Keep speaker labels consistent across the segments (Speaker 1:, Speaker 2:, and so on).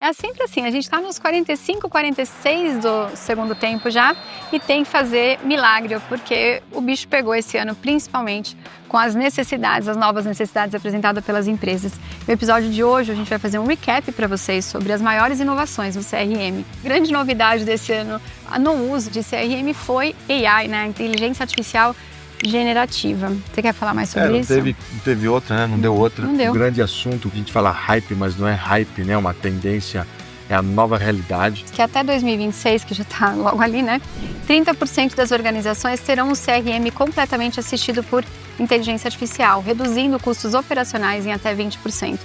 Speaker 1: É sempre assim, a gente está nos 45, 46 do segundo tempo já e tem que fazer milagre, porque o bicho pegou esse ano, principalmente com as necessidades, as novas necessidades apresentadas pelas empresas. No episódio de hoje, a gente vai fazer um recap para vocês sobre as maiores inovações no CRM. Grande novidade desse ano no uso de CRM foi AI, né? Inteligência Artificial Generativa. Você quer falar mais sobre isso?
Speaker 2: Não teve outra, né? Não deu outra.
Speaker 1: Não deu.
Speaker 2: Um grande assunto que a gente fala hype, mas não é hype, né? Uma tendência, é a nova realidade.
Speaker 1: Que até 2026, que já está logo ali, né? 30% das organizações terão um CRM completamente assistido por inteligência artificial, reduzindo custos operacionais em até 20%.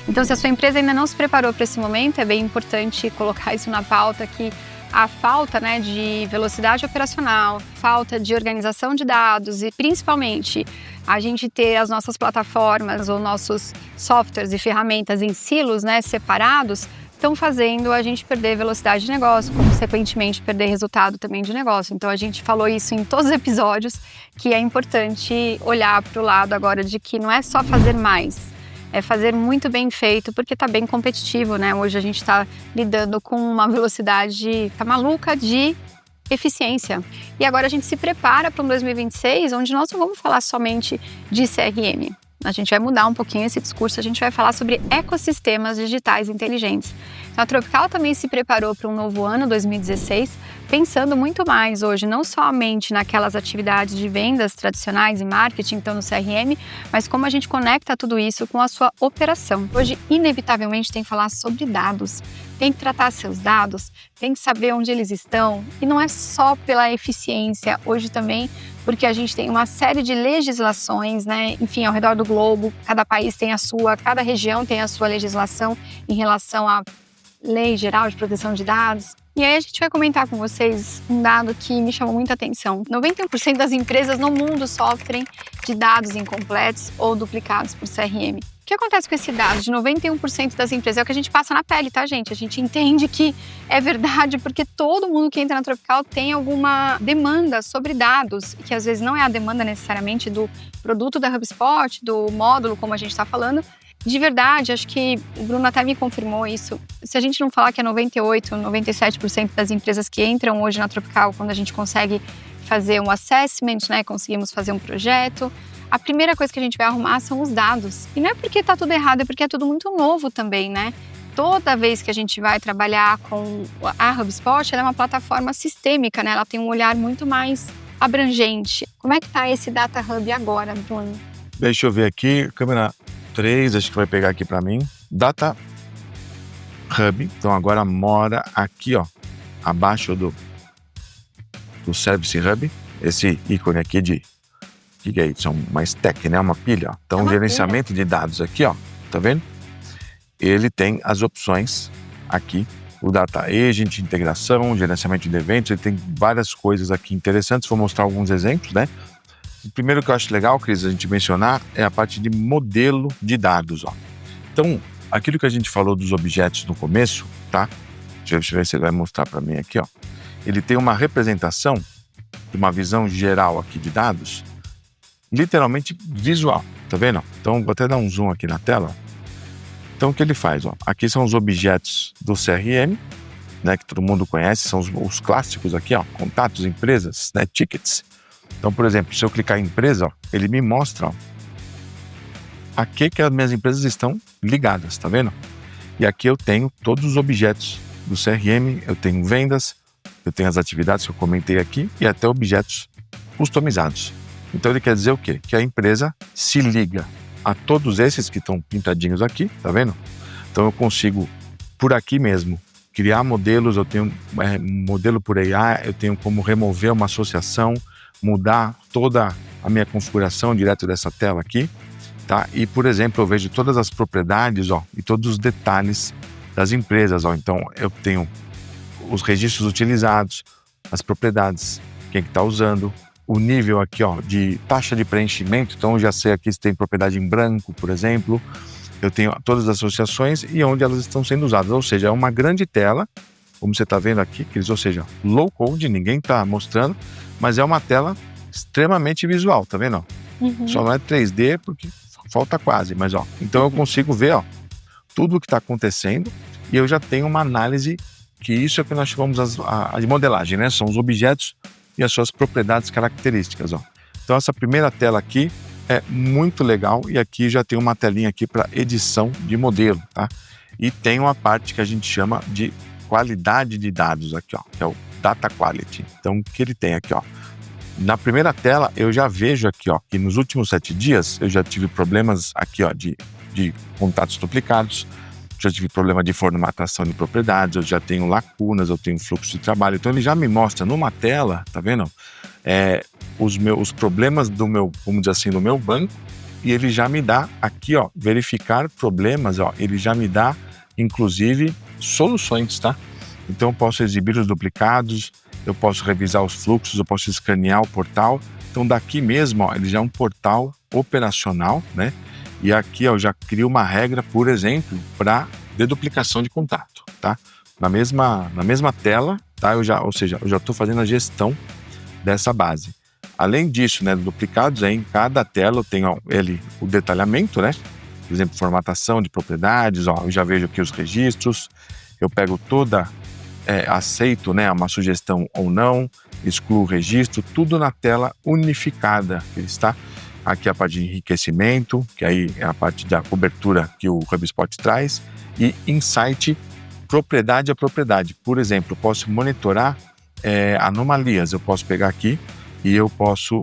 Speaker 1: Então, se a sua empresa ainda não se preparou para esse momento, é bem importante colocar isso na pauta, que a falta, né, de velocidade operacional, falta de organização de dados e principalmente a gente ter as nossas plataformas ou nossos softwares e ferramentas em silos, né, separados, estão fazendo a gente perder velocidade de negócio, consequentemente perder resultado também de negócio. Então a gente falou isso em todos os episódios, que é importante olhar para o lado agora de que não é só fazer mais, é fazer muito bem feito, porque está bem competitivo, né? Hoje a gente está lidando com uma velocidade maluca de eficiência. E agora a gente se prepara para um 2026, onde nós não vamos falar somente de CRM. A gente vai mudar um pouquinho esse discurso, a gente vai falar sobre ecossistemas digitais inteligentes. Então, a Tropical também se preparou para um novo ano, 2016, pensando muito mais hoje, não somente naquelas atividades de vendas tradicionais e marketing, então no CRM, mas como a gente conecta tudo isso com a sua operação. Hoje, inevitavelmente, tem que falar sobre dados. Tem que tratar seus dados, tem que saber onde eles estão, e não é só pela eficiência, hoje também, porque a gente tem uma série de legislações, né? Enfim, ao redor do globo, cada país tem a sua, cada região tem a sua legislação em relação à Lei Geral de Proteção de Dados. E aí a gente vai comentar com vocês um dado que me chamou muita atenção. 91% das empresas no mundo sofrem de dados incompletos ou duplicados por CRM. O que acontece com esse dado de 91% das empresas? É o que a gente passa na pele, tá, gente? A gente entende que é verdade porque todo mundo que entra na Tropical tem alguma demanda sobre dados, que às vezes não é a demanda necessariamente do produto da HubSpot, do módulo, como a gente está falando. De verdade, acho que o Bruno até me confirmou isso. Se a gente não falar que é 98%, 97% das empresas que entram hoje na Tropical, quando a gente consegue fazer um assessment, né, conseguimos fazer um projeto, a primeira coisa que a gente vai arrumar são os dados. E não é porque está tudo errado, é porque é tudo muito novo também, né? Toda vez que a gente vai trabalhar com a HubSpot, ela é uma plataforma sistêmica, né? Ela tem um olhar muito mais abrangente. Como é que está esse Data Hub agora, Bruno?
Speaker 2: Deixa eu ver aqui, câmera 3, acho que vai pegar aqui para mim. Data Hub, então agora mora aqui, ó, abaixo do Service Hub, esse ícone aqui de, o que é isso? É uma stack, né? Uma pilha, ó. Então, o gerenciamento de dados aqui, ó, tá vendo? Ele tem as opções aqui, o Data Agent, integração, gerenciamento de eventos, ele tem várias coisas aqui interessantes, vou mostrar alguns exemplos, né? O primeiro que eu acho legal, Cris, a gente mencionar é a parte de modelo de dados, ó. Então, aquilo que a gente falou dos objetos no começo, tá? Deixa eu ver se ele vai mostrar para mim aqui, ó. Ele tem uma representação, uma visão geral aqui de dados, literalmente visual, tá vendo? Então, vou até dar um zoom aqui na tela, ó. Então, o que ele faz, ó? Aqui são os objetos do CRM, né, que todo mundo conhece, são os clássicos aqui, ó, contatos, empresas, né, tickets. Então, por exemplo, se eu clicar em empresa, ó, ele me mostra, ó, a que as minhas empresas estão ligadas, tá vendo? E aqui eu tenho todos os objetos do CRM, eu tenho vendas, eu tenho as atividades que eu comentei aqui e até objetos customizados. Então ele quer dizer o quê? Que a empresa se liga a todos esses que estão pintadinhos aqui, tá vendo? Então eu consigo, por aqui mesmo, criar modelos, eu tenho modelo por AI, eu tenho como remover uma associação, mudar toda a minha configuração direto dessa tela aqui, tá? E, por exemplo, eu vejo todas as propriedades, ó, e todos os detalhes das empresas, ó. Então eu tenho os registros utilizados, as propriedades, quem que está usando, o nível aqui, ó, de taxa de preenchimento. Então eu já sei aqui se tem propriedade em branco, por exemplo. Eu tenho todas as associações e onde elas estão sendo usadas. Ou seja, é uma grande tela, como você está vendo aqui, ou seja, low code, ninguém está mostrando, mas é uma tela extremamente visual, tá vendo?
Speaker 1: Uhum.
Speaker 2: Só não é 3D porque falta quase, mas ó, então eu consigo ver, ó, tudo o que está acontecendo e eu já tenho uma análise, que isso é o que nós chamamos de modelagem, né? São os objetos e as suas propriedades características, ó. Então essa primeira tela aqui é muito legal, e aqui já tem uma telinha aqui para edição de modelo, tá? E tem uma parte que a gente chama de qualidade de dados aqui, ó, que é o Data Quality. Então o que ele tem aqui, ó? Na primeira tela eu já vejo aqui, ó, que nos últimos 7 dias eu já tive problemas aqui, ó, de contatos duplicados, já tive problema de formatação de propriedades, eu já tenho lacunas, eu tenho fluxo de trabalho. Então ele já me mostra numa tela, tá vendo? Os problemas do meu, vamos dizer assim, do meu banco, e ele já me dá aqui, ó, verificar problemas, ó, ele já me dá, inclusive, soluções, tá? Então eu posso exibir os duplicados, eu posso revisar os fluxos, eu posso escanear o portal. Então daqui mesmo, ó, ele já é um portal operacional, né? E aqui eu já crio uma regra, por exemplo, para deduplicação de contato, tá? Na mesma tela, tá? Eu já estou fazendo a gestão dessa base. Além disso, né, duplicados, em cada tela eu tenho o detalhamento, né? Por exemplo, formatação de propriedades, ó, eu já vejo aqui os registros, eu pego aceito, né, uma sugestão ou não, excluo o registro, tudo na tela unificada, que está aqui a parte de enriquecimento, que aí é a parte da cobertura que o HubSpot traz, e insight propriedade a propriedade. Por exemplo, eu posso monitorar anomalias, eu posso pegar aqui e eu posso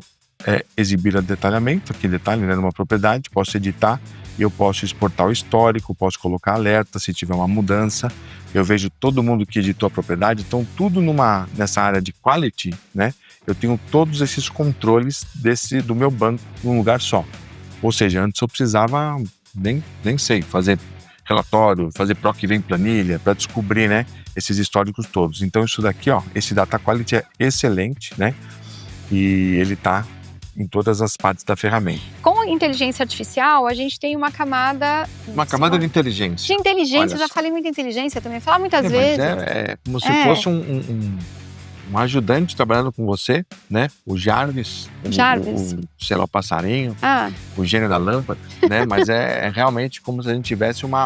Speaker 2: exibir o detalhamento, aqui detalhe, né, numa propriedade, posso editar e eu posso exportar o histórico, posso colocar alerta se tiver uma mudança, eu vejo todo mundo que editou a propriedade, então tudo nessa área de quality, né, eu tenho todos esses controles do meu banco num lugar só. Ou seja, antes eu precisava, nem sei, fazer relatório, fazer proc vem planilha, para descobrir, né, esses históricos todos. Então isso daqui, ó, esse Data Quality é excelente, né, e ele está em todas as partes da ferramenta.
Speaker 1: Com inteligência artificial, a gente tem uma camada...
Speaker 2: de inteligência.
Speaker 1: De inteligência, eu já falei muito inteligência também, falar muitas vezes.
Speaker 2: É como se fosse um ajudante trabalhando com você, né? O Jarvis. Sei lá, o passarinho, o gênio da lâmpada, né? Mas é realmente como se a gente tivesse um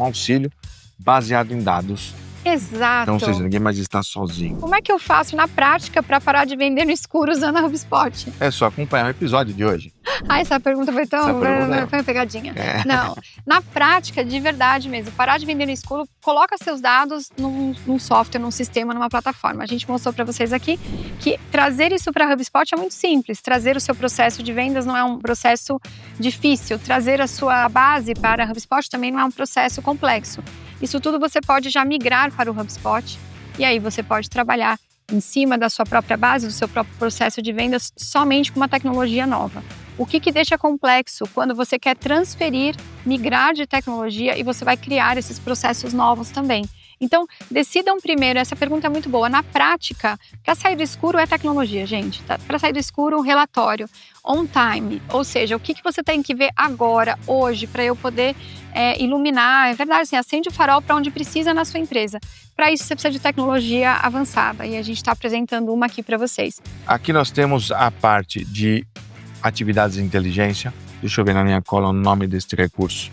Speaker 2: auxílio baseado em dados.
Speaker 1: Exato.
Speaker 2: Então, ou seja, ninguém mais está sozinho.
Speaker 1: Como é que eu faço na prática para parar de vender no escuro usando a HubSpot?
Speaker 2: É só acompanhar o episódio de hoje.
Speaker 1: Essa pergunta foi foi uma pegadinha. Não, na prática, de verdade mesmo, parar de vender no escuro, coloca seus dados num software, num sistema, numa plataforma. A gente mostrou para vocês aqui que trazer isso para a HubSpot é muito simples. Trazer o seu processo de vendas não é um processo difícil. Trazer a sua base para a HubSpot também não é um processo complexo. Isso tudo você pode já migrar para o HubSpot e aí você pode trabalhar em cima da sua própria base, do seu próprio processo de vendas, somente com uma tecnologia nova. O que deixa complexo quando você quer transferir, migrar de tecnologia e você vai criar esses processos novos também. Então, decidam primeiro, essa pergunta é muito boa, na prática, para sair do escuro é tecnologia, gente. Tá? Para sair do escuro, um relatório, on time, ou seja, o que você tem que ver agora, hoje, para eu poder iluminar, é verdade, assim, acende o farol para onde precisa na sua empresa. Para isso, você precisa de tecnologia avançada e a gente está apresentando uma aqui para vocês.
Speaker 2: Aqui nós temos a parte de atividades de inteligência. Deixa eu ver na minha cola o nome deste recurso.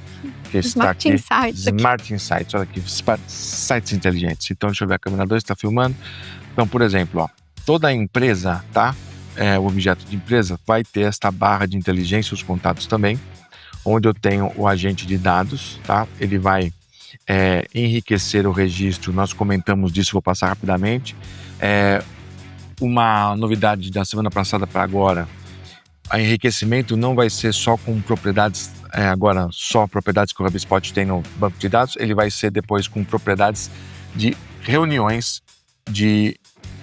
Speaker 2: Que está aqui. Smart Insights. Olha aqui, sites inteligentes. Então, deixa eu ver, a câmera 2 está filmando. Então, por exemplo, ó, toda empresa, tá? O objeto de empresa vai ter esta barra de inteligência, os contatos também, onde eu tenho o agente de dados, tá? Ele vai enriquecer o registro. Nós comentamos disso, vou passar rapidamente. Uma novidade da semana passada para agora, o enriquecimento não vai ser só com propriedades, agora só propriedades que o HubSpot tem no banco de dados, ele vai ser depois com propriedades de reuniões, de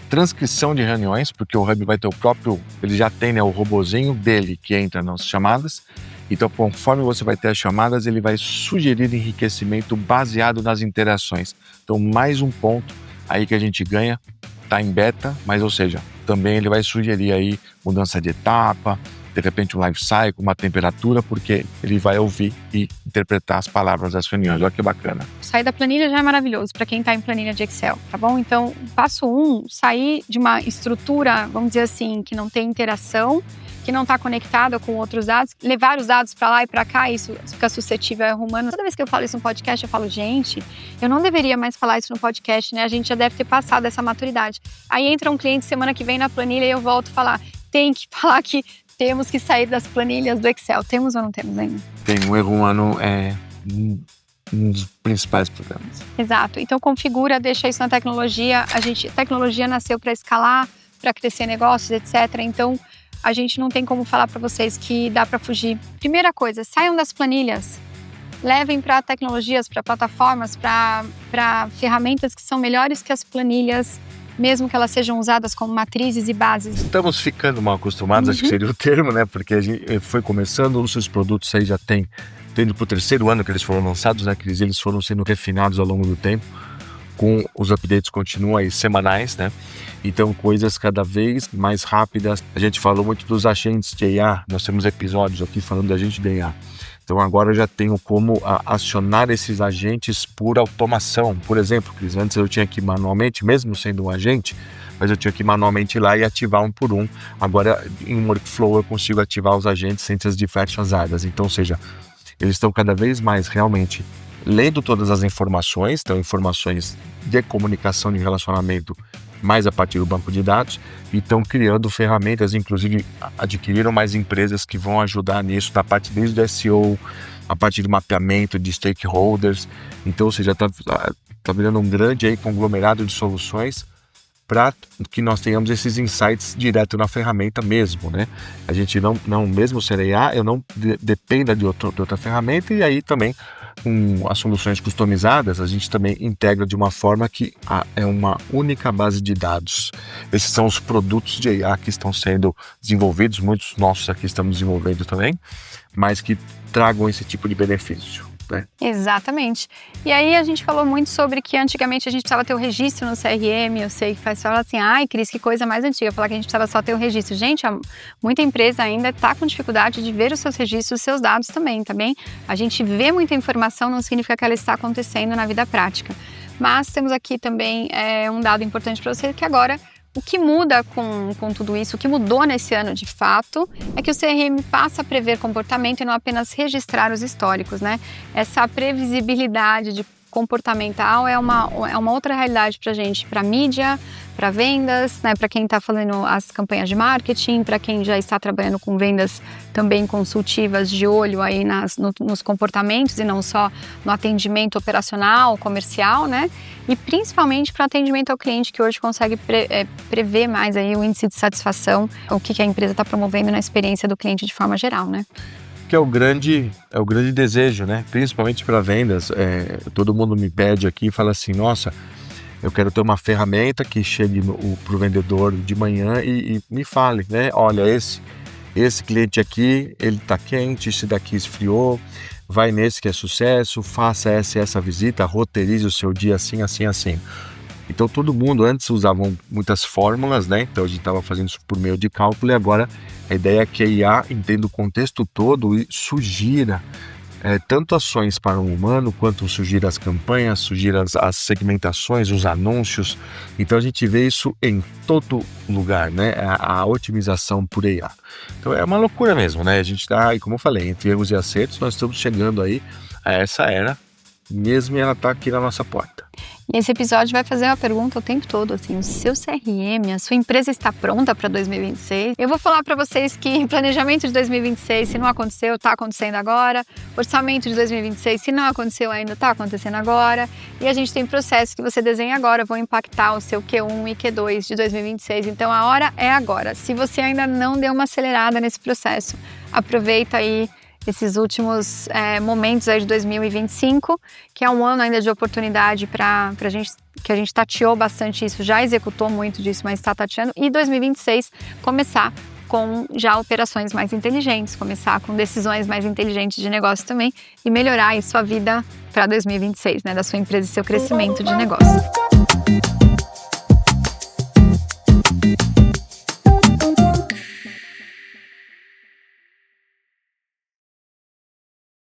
Speaker 2: transcrição de reuniões, porque o Hub vai ter o próprio, ele já tem, né, o robozinho dele que entra nas chamadas, então conforme você vai ter as chamadas, ele vai sugerir enriquecimento baseado nas interações. Então mais um ponto aí que a gente ganha, está em beta, mas ou seja, também ele vai sugerir aí mudança de etapa, de repente um life cycle, uma temperatura, porque ele vai ouvir e interpretar as palavras das reuniões. Olha que bacana.
Speaker 1: Sair da planilha já é maravilhoso para quem está em planilha de Excel, tá bom? Então, passo 1, sair de uma estrutura, vamos dizer assim, que não tem interação, que não está conectada com outros dados, levar os dados para lá e para cá, isso fica suscetível a erro humano. Toda vez que eu falo isso no podcast, eu falo, gente, eu não deveria mais falar isso no podcast, né? A gente já deve ter passado essa maturidade. Aí entra um cliente semana que vem na planilha e eu volto a falar, tem que falar que temos que sair das planilhas do Excel. Temos ou não temos ainda?
Speaker 2: Tem um erro humano, um dos principais problemas.
Speaker 1: Exato. Então configura, deixa isso na tecnologia. A tecnologia nasceu para escalar, para crescer negócios, etc. Então a gente não tem como falar para vocês que dá para fugir. Primeira coisa, saiam das planilhas. Levem para tecnologias, para plataformas, para ferramentas que são melhores que as planilhas, mesmo que elas sejam usadas como matrizes e bases.
Speaker 2: Estamos ficando mal acostumados, acho que seria o termo, né? Porque a gente foi começando, os seus produtos aí já tem, tendo para o 3º ano que eles foram lançados, né? Que eles foram sendo refinados ao longo do tempo, com os updates continuam aí semanais, né? Então, coisas cada vez mais rápidas. A gente falou muito dos agentes de IA, nós temos episódios aqui falando de agente de IA. Então, agora eu já tenho como acionar esses agentes por automação. Por exemplo, Cris, antes eu tinha que manualmente, mesmo sendo um agente, mas eu tinha que manualmente ir lá e ativar um por um. Agora, em um workflow, eu consigo ativar os agentes entre as diversas áreas. Então, ou seja, eles estão cada vez mais realmente lendo todas as informações, então informações de comunicação e relacionamento mais a partir do banco de dados, e estão criando ferramentas, inclusive adquiriram mais empresas que vão ajudar nisso, na parte desde o SEO, a partir do mapeamento de stakeholders. Então, ou seja, está virando um grande aí conglomerado de soluções para que nós tenhamos esses insights direto na ferramenta mesmo, né? A gente não mesmo ser IA, eu não dependa de outra ferramenta, e aí também com as soluções customizadas, a gente também integra de uma forma que é uma única base de dados. Esses são os produtos de IA que estão sendo desenvolvidos, muitos nossos aqui estamos desenvolvendo também, mas que tragam esse tipo de benefício. Né?
Speaker 1: Exatamente. E aí a gente falou muito sobre que antigamente a gente precisava ter o registro no CRM. Eu sei que fala assim, ai Cris, que coisa mais antiga, falar que a gente precisava só ter o registro. Gente, muita empresa ainda está com dificuldade de ver os seus registros, os seus dados também, tá bem? A gente vê muita informação, não significa que ela está acontecendo na vida prática. Mas temos aqui também um dado importante para você, que agora o que muda com tudo isso, o que mudou nesse ano de fato, é que o CRM passa a prever comportamento e não apenas registrar os históricos, né? Essa previsibilidade de comportamental é uma outra realidade para a gente, para mídia, para vendas, né? Para quem está fazendo as campanhas de marketing, para quem já está trabalhando com vendas também consultivas, de olho aí nos comportamentos e não só no atendimento operacional, comercial, né? E principalmente para atendimento ao cliente, que hoje consegue prever mais aí o índice de satisfação, o que a empresa está promovendo na experiência do cliente de forma geral, né?
Speaker 2: Que é o grande desejo, né? Principalmente para vendas. Todo mundo me pede aqui e fala assim, nossa, eu quero ter uma ferramenta que chegue para o vendedor de manhã e me fale, né? Olha, esse cliente aqui, ele está quente, esse daqui esfriou, vai nesse que é sucesso, faça essa visita, roteirize o seu dia assim, assim, assim. Então todo mundo antes usava muitas fórmulas, né? Então a gente estava fazendo isso por meio de cálculo, e agora a ideia é que a IA entenda o contexto todo e sugira tanto ações para o humano, quanto sugira as campanhas, sugira as segmentações, os anúncios. Então a gente vê isso em todo lugar, né? A otimização por IA. Então é uma loucura mesmo, né? A gente está, e como eu falei, entre erros e acertos, nós estamos chegando aí a essa era, mesmo, e ela está aqui na nossa porta.
Speaker 1: E esse episódio vai fazer uma pergunta o tempo todo, assim, o seu CRM, a sua empresa está pronta para 2026? Eu vou falar para vocês que planejamento de 2026, se não aconteceu, está acontecendo agora. Orçamento de 2026, se não aconteceu ainda, está acontecendo agora. E a gente tem processos que você desenha agora, vão impactar o seu Q1 e Q2 de 2026. Então a hora é agora. Se você ainda não deu uma acelerada nesse processo, aproveita aí esses últimos momentos aí de 2025, que é um ano ainda de oportunidade para a gente, que a gente tateou bastante isso, já executou muito disso, mas está tateando, e 2026 começar com já operações mais inteligentes, começar com decisões mais inteligentes de negócio também, e melhorar aí sua vida para 2026, né, da sua empresa e seu crescimento de negócio.